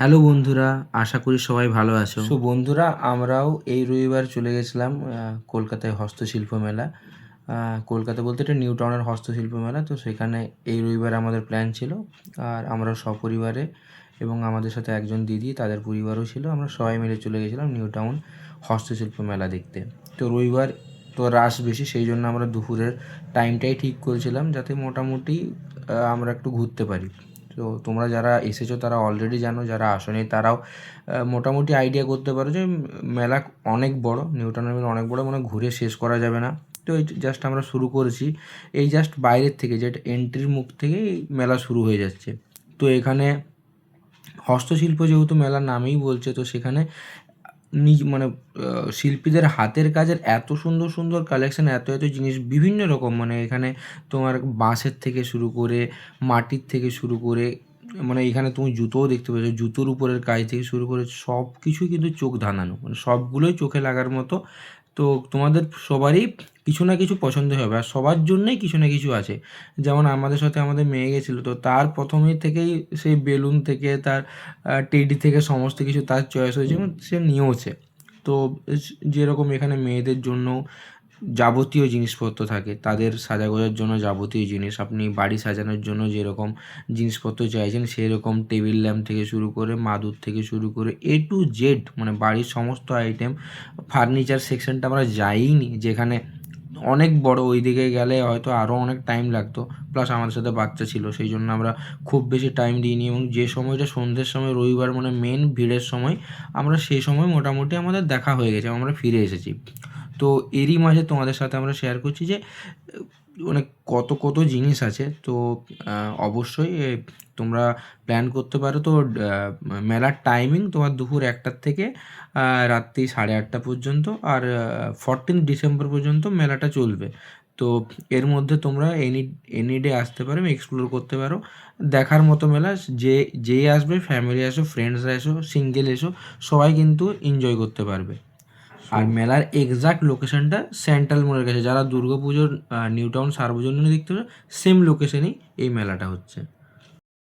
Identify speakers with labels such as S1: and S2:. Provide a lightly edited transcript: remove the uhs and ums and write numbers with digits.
S1: Hello বন্ধুরা, আশা করি সবাই ভালো আছো। বন্ধুরা, আমরাও এই রবিবার চলে গেছিলাম কলকাতায় হস্তশিল্প মেলা। কলকাতা বলতে এটা নিউ টাউনের হস্তশিল্প মেলা। তো সেখানে এই রবিবার আমাদের প্ল্যান ছিল। আর আমরা সপরিবারে এবং আমাদের সাথে একজন দিদি, তাদের পরিবারও ছিল। আমরা সবাই মিলে চলে গেছিলাম নিউ টাউন হস্তশিল্প মেলা দেখতে। তো রবিবার তো রাশ বেশি, সেই জন্য আমরা দুপুরের টাইমটাই ঠিক করেছিলাম যাতে মোটামুটি আমরা একটু ঘুরতে পারি। তো তোমরা যারা এসেছো তারা অলরেডি জানো, যারা আসোনি তারাও মোটামুটি আইডিয়া করতে পারো যে মেলা অনেক বড়, নিউ টাউনের মেলা অনেক বড়, মানে ঘুরে শেষ করা যাবে না। তো এই জাস্ট আমরা শুরু করেছি, এই জাস্ট বাইরের থেকে, যেটা এন্ট্রির মুখ থেকেই মেলা শুরু হয়ে যাচ্ছে। তো এখানে হস্তশিল্প যেহেতু মেলার নামেই বলছে, তো সেখানে মানে শিল্পীদের হাতের কাজের এত সুন্দর সুন্দর কালেকশন, এত এত জিনিস বিভিন্ন রকম, মানে এখানে তোমার বাঁশের থেকে শুরু করে মাটির থেকে শুরু করে, মানে এখানে তুমি জুতোও দেখতে পাচ্ছ, জুতোর উপরের কাজ থেকে শুরু করে সব কিছুই কিন্তু চোখ ধাঁধানো, মানে সবগুলোই চোখে লাগার মতো। তো তোমাদের সবারই কিছু না কিছু পছন্দ হবে, আর সবার জন্যই কিছু না কিছু আছে। যেমন আমাদের সাথে আমাদের মেয়ে গেছিলো, তো তার প্রথমেই থেকেই সেই বেলুন থেকে তার টেডি থেকে সমস্ত কিছু তার চয়েস হয়েছে এবং সে নিয়েওছে। তো যেরকম এখানে মেয়েদের জন্য যাবতীয় জিনিসপত্র থাকে, তাদের সাজাগোজার জন্য যাবতীয় জিনিস, আপনি বাড়ি সাজানোর জন্য যেরকম জিনিসপত্র চাইছেন সেই রকম টেবিল ল্যাম্প থেকে শুরু করে মাদুর থেকে শুরু করে A to Z, মানে বাড়ির সমস্ত আইটেম। ফার্নিচার সেকশনটা আমরা যাইনি, যেখানে অনেক বড়, ওই দিকে গেলে হয়তো আরও অনেক টাইম লাগতো। প্লাস আমাদের সাথে বাচ্চা ছিল, সেই জন্য আমরা খুব বেশি টাইম দিইনি। এবং যে সময়টা সন্ধ্যের সময়, রবিবার মানে মেন ভিড়ের সময়, আমরা সেই সময় মোটামুটি আমাদের দেখা হয়ে গেছে, আমরা ফিরে এসেছি। তো এরই মাঝে তোমাদের সাথে আমরা শেয়ার করছি যে মানে কত কত জিনিস আছে। তো অবশ্যই তোমরা প্ল্যান করতে পারো। তো মেলার টাইমিং তোমার দুপুর 1টার থেকে রাত্রি 8:30 পর্যন্ত, আর 14 ডিসেম্বর পর্যন্ত মেলাটা চলবে। তো এর মধ্যে তোমরা এনি এনি ডে আসতে পারো, এক্সপ্লোর করতে পারো, দেখার মতো মেলা। যেই আসবে, ফ্যামিলি এসো, ফ্রেন্ডসরা এসো, সিঙ্গেল এসো, সবাই কিন্তু এনজয় করতে পারবে। আর মেলার এক্সাক্ট লোকেশনটা সেন্ট্রাল মোড়ের কাছে। যারা দুর্গা পুজোর নিউ টাউন সার্বজনীন দেখতে পাবে, সেম লোকেশনেই এই মেলাটা হচ্ছে।